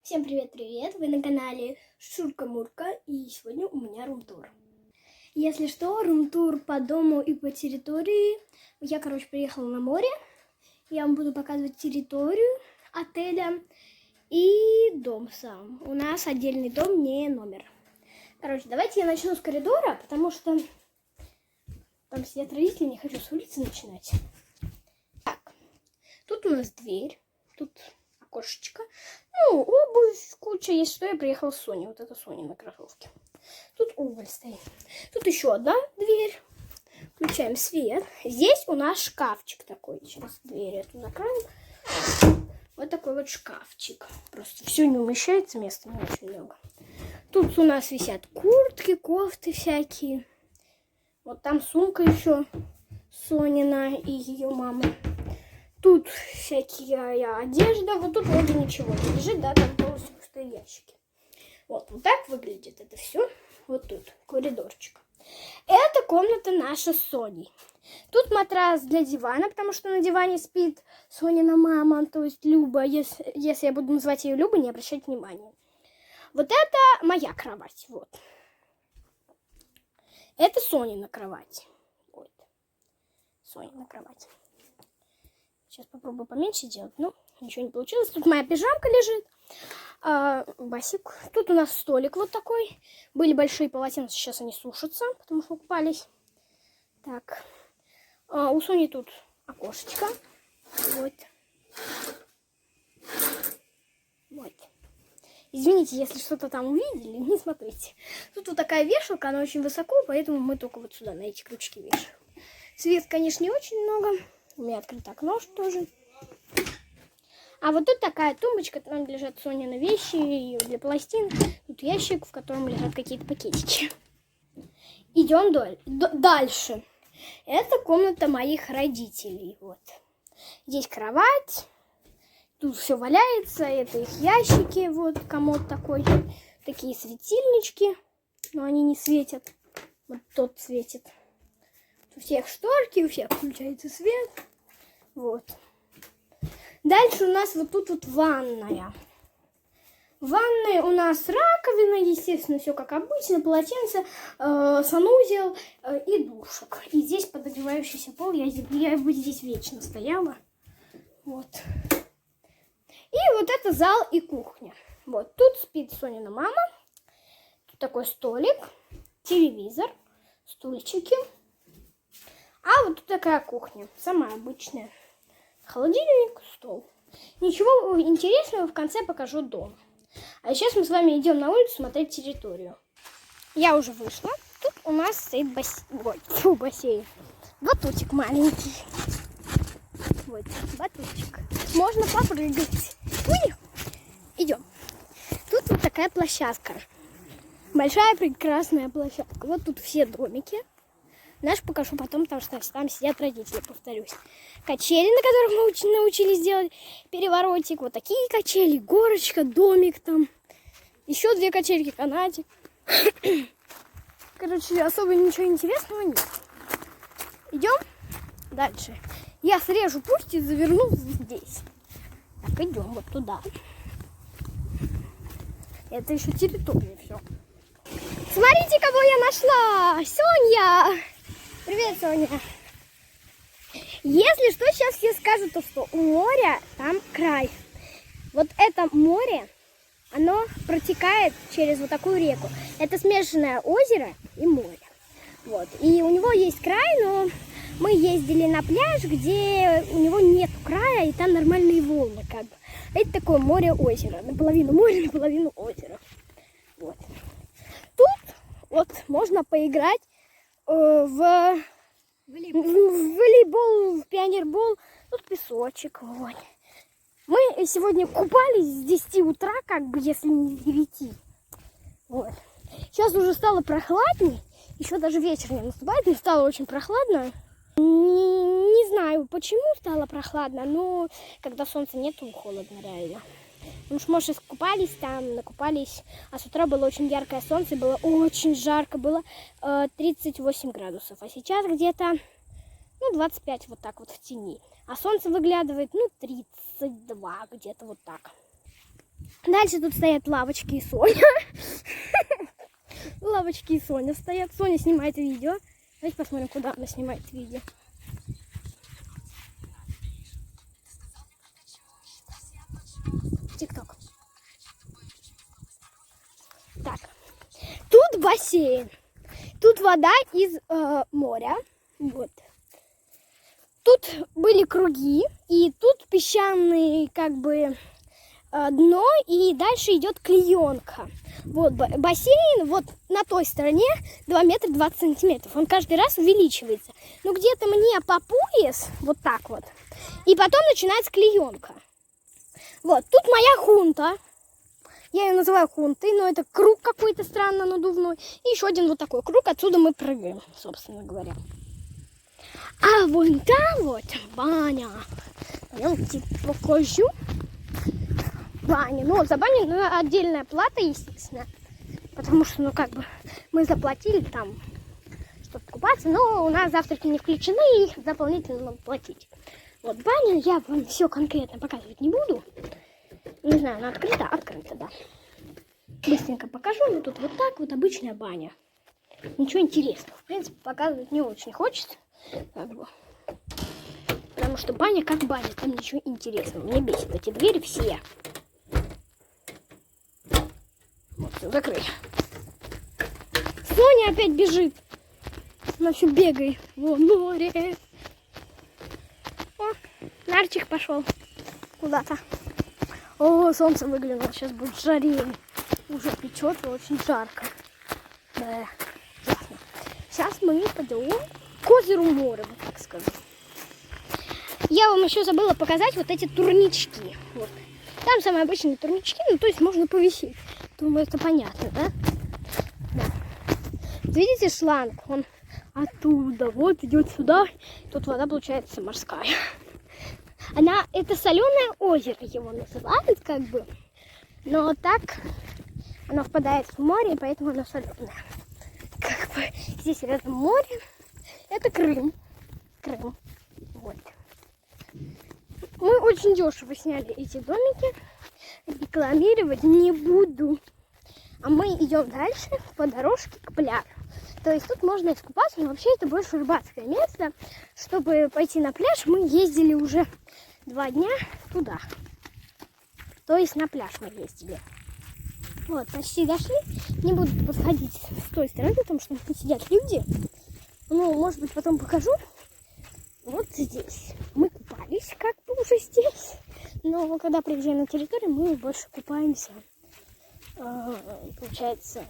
Всем привет-привет! Вы на канале Шурка-Мурка, и сегодня у меня рум-тур. Если что, рум-тур по дому и по территории. Я, приехала на море. Я вам буду показывать территорию отеля и дом сам. У нас отдельный дом, не номер. Давайте я начну с коридора, потому что там сидят родители, не хочу с улицы начинать. Так, тут у нас дверь, тут окошечко. Обувь, куча. Если что, я приехала с Соней. Вот это Соня на кроссовке. Тут уголь стоит. Тут еще одна дверь. Включаем свет. Здесь у нас шкафчик такой. Сейчас дверь эту закроем. Вот такой вот шкафчик. Просто все не умещается, места не очень много. Тут у нас висят куртки, кофты всякие. Вот там сумка еще Сонина и ее мамы. Тут всякая одежда. Вот тут вроде ничего не лежит, да, там полностью пустые ящики. Вот так выглядит это все. Вот тут коридорчик. Это комната наша с Соней. Тут матрас для дивана, потому что на диване спит Сонина мама, то есть Люба. Если я буду называть ее Люба, не обращайте внимания. Вот это моя кровать. Вот. Это Сонина кровать. Вот. Сонина кровать. Сейчас попробую поменьше делать. Ничего не получилось. Тут моя пижамка лежит. Басик. Тут у нас столик вот такой. Были большие полотенца, сейчас они сушатся, потому что купались. Так. У Сони тут окошечко. Вот. Вот. Извините, если что-то там увидели, не смотрите. Тут вот такая вешалка, она очень высоко, поэтому мы только вот сюда на эти крючки вешаем. Свет, конечно, не очень много. У меня открыто окно тоже. А вот тут такая тумбочка, там лежат Сонины вещи и для пластин. Тут ящик, в котором лежат какие-то пакетики. Идем дальше. Это комната моих родителей. Вот. Здесь кровать. Тут все валяется. Это их ящики. Вот комод такой. Такие светильнички. Но они не светят. Вот тот светит. У всех шторки, у всех включается свет. Вот. Дальше у нас вот тут вот ванная. В ванной у нас раковина, естественно, все как обычно. Полотенце, санузел и душек. И здесь подогревающийся пол. Я бы здесь вечно стояла. Вот. И вот это зал и кухня. Вот. Тут спит Сонина мама. Тут такой столик, телевизор, стульчики. А вот тут такая кухня, самая обычная. Холодильник, стол. Ничего интересного, в конце покажу дом. А сейчас мы с вами идем на улицу смотреть территорию. Я уже вышла. Тут у нас стоит бассейн. Батутик маленький. Вот, батутик. Можно попрыгать. Идем. Тут вот такая площадка. Большая прекрасная площадка. Вот тут все домики. Наш покажу потом, потому что там сидят родители, повторюсь. Качели, на которых мы научились делать переворотик. Вот такие качели, горочка, домик там. Еще 2 качельки, канатик. Особо ничего интересного нет. Идем дальше. Я срежу пусть и заверну здесь. Так, идем вот туда. Это еще территория, все. Смотрите, кого я нашла! Соня! Привет, Соня. Если что, сейчас все скажут, что у моря там край. Вот это море, оно протекает через вот такую реку. Это смешанное озеро и море. Вот. И у него есть край, но мы ездили на пляж, где у него нет края, и там нормальные волны как бы. Это такое море-озеро. Наполовину море, наполовину озеро. Вот. Тут вот можно поиграть в волейбол, в пионербол. Тут песочек. Вот. Мы сегодня купались с 10 утра, если не с 9. Вот. Сейчас уже стало прохладней. Еще даже вечер не наступает, но стало очень прохладно. Не знаю, почему стало прохладно, но когда солнца нет, то холодно реально. Потому что, может, искупались там, накупались. А с утра было очень яркое солнце, было очень жарко, было 38 градусов. А сейчас где-то 25 вот так вот в тени. А солнце выглядывает 32 где-то вот так. Дальше тут стоят лавочки и Соня. Лавочки и Соня стоят. Соня снимает видео. Давайте посмотрим, куда она снимает видео. ТикТок. Так. Тут бассейн. Тут вода из моря. Вот. Тут были круги. И тут песчаные как бы дно. И дальше идет клеенка. Вот бассейн, вот на той стороне 2 метра 20 сантиметров. Он каждый раз увеличивается. Ну где-то мне по пояс, вот так вот. И потом начинается клеенка. Вот, тут моя хунта. Я ее называю хунтой, но это круг какой-то странно надувной. И еще один вот такой круг, отсюда мы прыгаем, собственно говоря. А вон там вот баня. Пойдемте покажу. Баня. Ну, за баню отдельная плата, естественно. Потому что, ну, как бы, мы заплатили там, чтобы купаться. Но у нас завтраки не включены, и их дополнительно надо платить. Вот баня, я вам все конкретно показывать не буду. Не знаю, она открыта? Открыта, да. Быстренько покажу. Ну, тут вот так вот обычная баня. Ничего интересного. В принципе, показывать не очень хочется. Как бы. Потому что баня как баня. Там ничего интересного. Мне бесит эти двери все. Вот, все, закрыли. Соня опять бежит. Она все бегает. Вон море. О, Нарчик пошел куда-то. О, солнце выглянуло. Сейчас будет жарение. Уже печет и очень жарко. Да, ясно. Сейчас мы пойдем к озеру моря, вот так скажу. Я вам еще забыла показать вот эти турнички. Вот. Там самые обычные турнички, ну то есть можно повисеть. Думаю, это понятно, да? Да. Видите шланг? Он оттуда вот идет сюда. Тут вода получается морская. Это соленое озеро его называют, как бы. Но так оно впадает в море, и поэтому оно соленое. Как бы здесь рядом море. Это Крым. Крым. Вот. Мы очень дешево сняли эти домики. Рекламировать не буду. А мы идем дальше по дорожке к пляжу. То есть тут можно искупаться, но вообще это больше рыбацкое место. Чтобы пойти на пляж, мы ездили уже 2 дня туда. То есть на пляж мы ездили. Вот, почти дошли. Не буду подходить с той стороны, потому что тут сидят люди. Ну, может быть, потом покажу. Вот здесь. Мы купались как бы уже здесь. Но когда приезжаем на территорию, мы больше купаемся. Получается,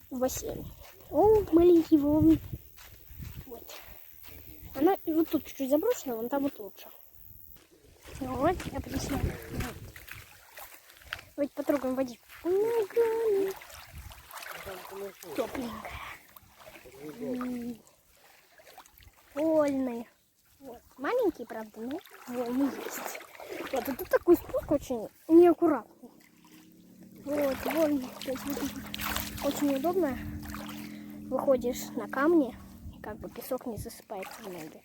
в бассейне. О, маленький волны. Вот. Она вот тут чуть-чуть заброшена, вон там вот лучше. Ну вот, я присняла. Вот. Давайте потрогаем водичку. Тепленькая. Вольные. Вот. Маленькие, правда, но волны есть. Вот, и тут такой спуск очень неаккуратный. Вот, вольные. Очень удобно. Выходишь на камни, и как бы песок не засыпается в ноги.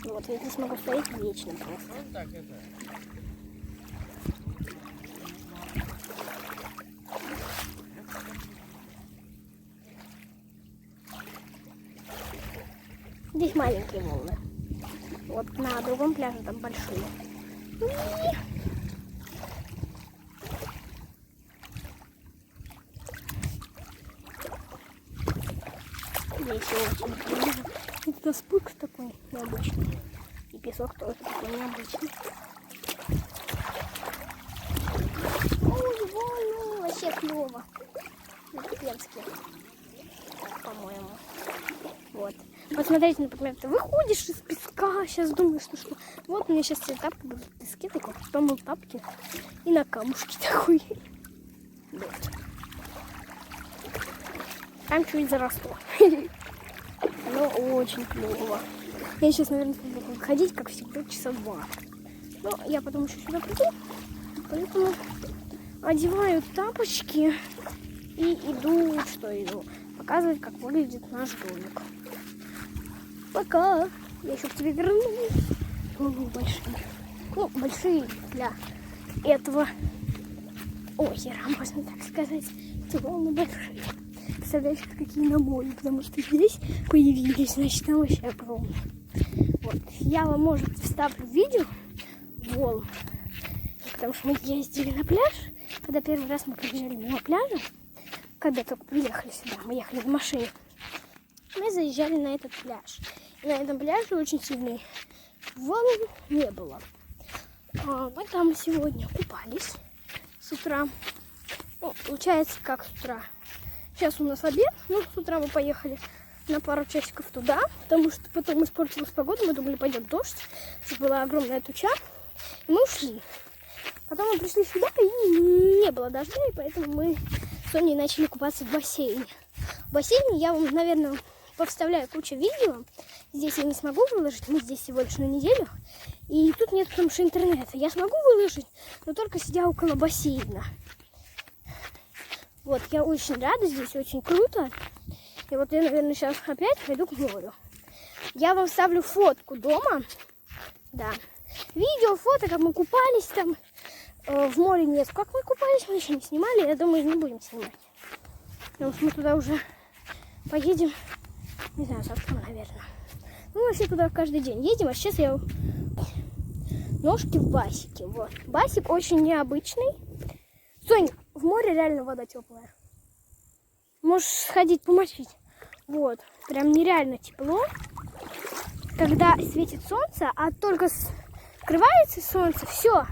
Вот, я здесь могу стоять вечно просто. Здесь маленькие волны. Вот на другом пляже там большие. Здесь очень красиво. Это спуск такой необычный. И песок тоже такой необычный. Ой, волны, вообще клево. Пенские, по-моему. Вот. Посмотрите, например, ты выходишь из песка, сейчас думаешь, ну что, вот у меня сейчас все тапки будут в песке, такой, потом тапки и на камушке такой. Вот. Там чуть заросло. Но очень клево. Я сейчас, наверное, буду ходить, как всегда, часа 2. Но я потом еще сюда приду, поэтому одеваю тапочки и иду показывать, как выглядит наш домик. Пока! Я еще к тебе вернусь. волны большие. Ну, большие для этого озера, можно так сказать. Эти волны большие. Представляете, какие на море, потому что здесь появились, значит, там вообще огромные. Вот. Я вам, может, вставлю видео волн, потому что мы ездили на пляж, когда первый раз мы приезжали на пляжу, когда только приехали сюда, мы ехали в машине, мы заезжали на этот пляж. И на этом пляже очень сильный волн не было. Мы там сегодня купались с утра. Ну, получается, как с утра. Сейчас у нас обед. Ну, с утра мы поехали на пару часиков туда, потому что потом испортилась погода. Мы думали, пойдет дождь. Была огромная туча. И мы ушли. Потом мы пришли сюда, и не было дождя, и поэтому мы с Соней начали купаться в бассейне. В бассейне я вам, наверное, повставляю кучу видео. Здесь я не смогу выложить, мы здесь всего лишь на неделю. И тут нет, потому что интернета. Я смогу выложить, но только сидя около бассейна. Вот, я очень рада, здесь очень круто. И вот я, наверное, сейчас опять пойду к морю. Я вам вставлю фотку дома. Да. Видео, фото, как мы купались там. В море нет. Как мы купались, мы еще не снимали. Я думаю, не будем снимать. Потому что мы туда уже поедем, не знаю, завтра, наверное. Мы вообще туда каждый день едем. А сейчас я ножки в басике. Вот. Басик очень необычный. Сонь, в море реально вода теплая. Можешь сходить помочить. Вот. Прям нереально тепло. Когда светит солнце, а только скрывается солнце, все,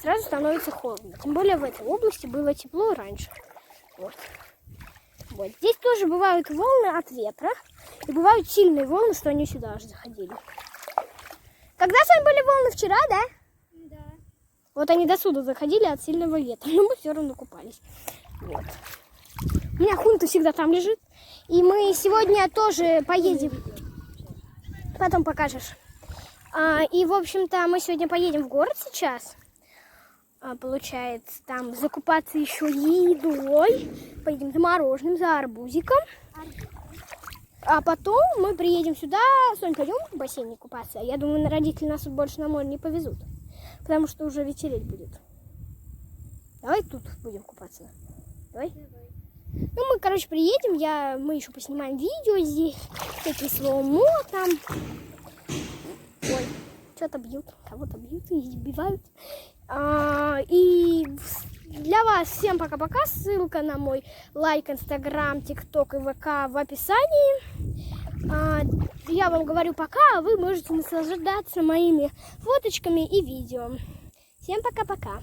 сразу становится холодно. Тем более в этой области было тепло раньше. Вот. Вот. Здесь тоже бывают волны от ветра. И бывают сильные волны, что они сюда аж заходили. Когда с вами были волны? Вчера, да? Да. Вот они до сюда заходили от сильного ветра. Но мы все равно купались. Вот. У меня хунта всегда там лежит. И мы сегодня тоже поедем. Потом покажешь. И, в общем-то, мы сегодня поедем в город сейчас. Получается, там закупаться еще едой. Поедем за мороженым, за арбузиком. А потом мы приедем сюда. Сонь, пойдем в бассейне купаться? Я думаю, родители нас больше на море не повезут. Потому что уже вечереть будет. Давай тут будем купаться. Давай? Ну, мы, короче, приедем. Мы еще поснимаем видео здесь. Такие слоумо там. Ой, что-то бьют. Кого-то бьют и избивают. И для вас всем пока-пока. Ссылка на мой лайк, инстаграм, тикток и ВК в описании. Я вам говорю пока, а вы можете наслаждаться моими фоточками и видео. Всем пока-пока.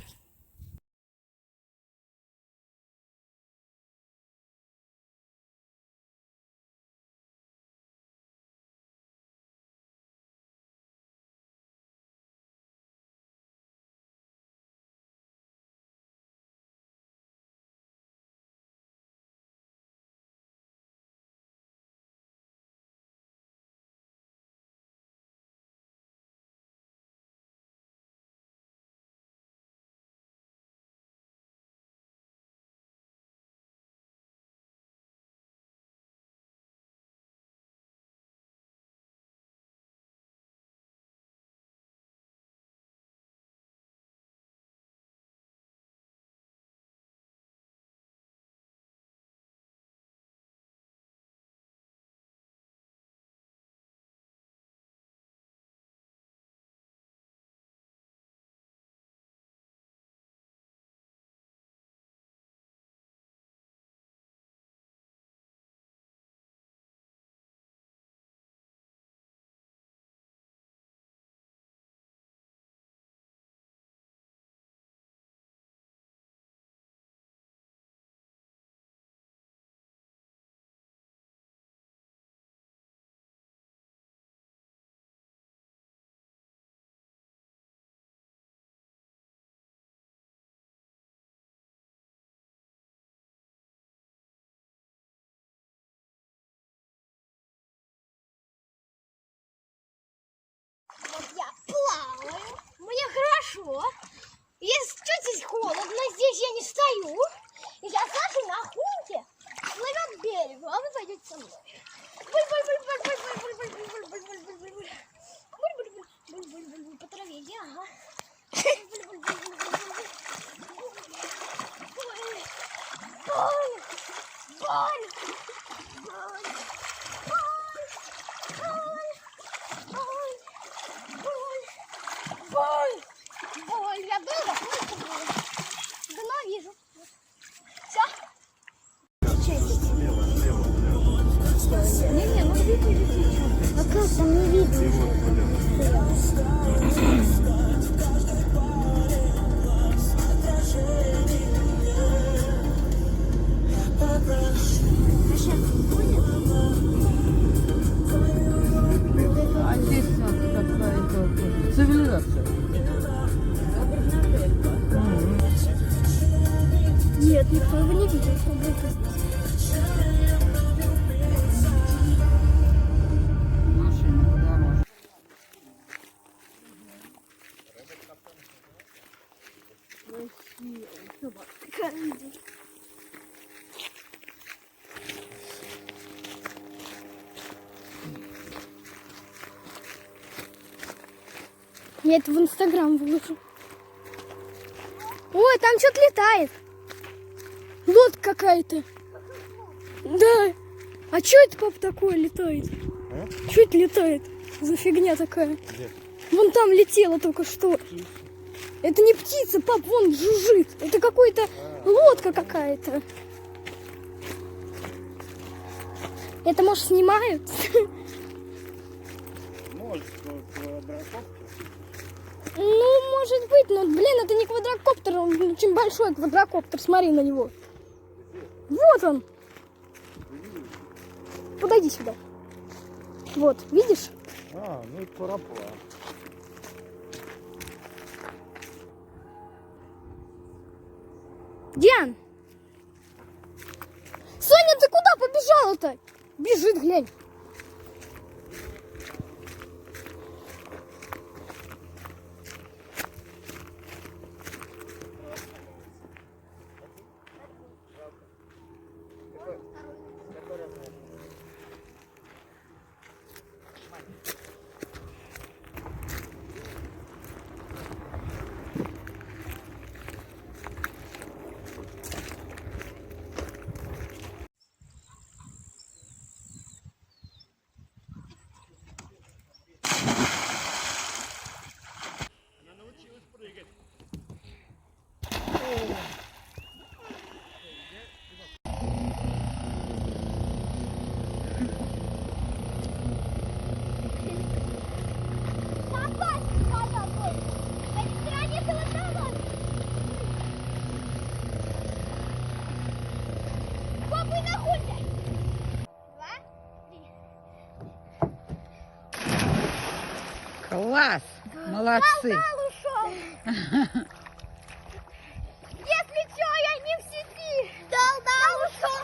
Вот я плаваю, мне хорошо. Если чуть здесь холодно, здесь я не стою. И я с Сашей на хунте плывем к берегу, а вы пойдете со мной. Буль-буль-буль-буль-буль-буль-буль-буль-буль-буль-буль-буль-буль. Ой, я долго давно вижу. Все. Не, ну видите. А как там не видно? А здесь какая-то цивилизация. Нет, никто его не видел. Машина подороже. Я это в Инстаграм выложу. Ой, там что-то летает. Лодка какая-то. Да. А что это, пап, такое летает? Что это летает? За фигня такая? Где? Вон там летела только что. Это не птица, пап, вон жужжит. Это какой-то лодка какая-то. Это, может, снимают? Может, квадрокоптер? Ну, может быть, но, блин, это не квадрокоптер, он очень большой квадрокоптер, смотри на него. Вот он. Подойди сюда. Вот, видишь? А, ну это параплан. Диан! Соня, ты куда побежала-то? Бежит, глянь. Класс! Молодцы! Если что, я не в сети. Дал ушел.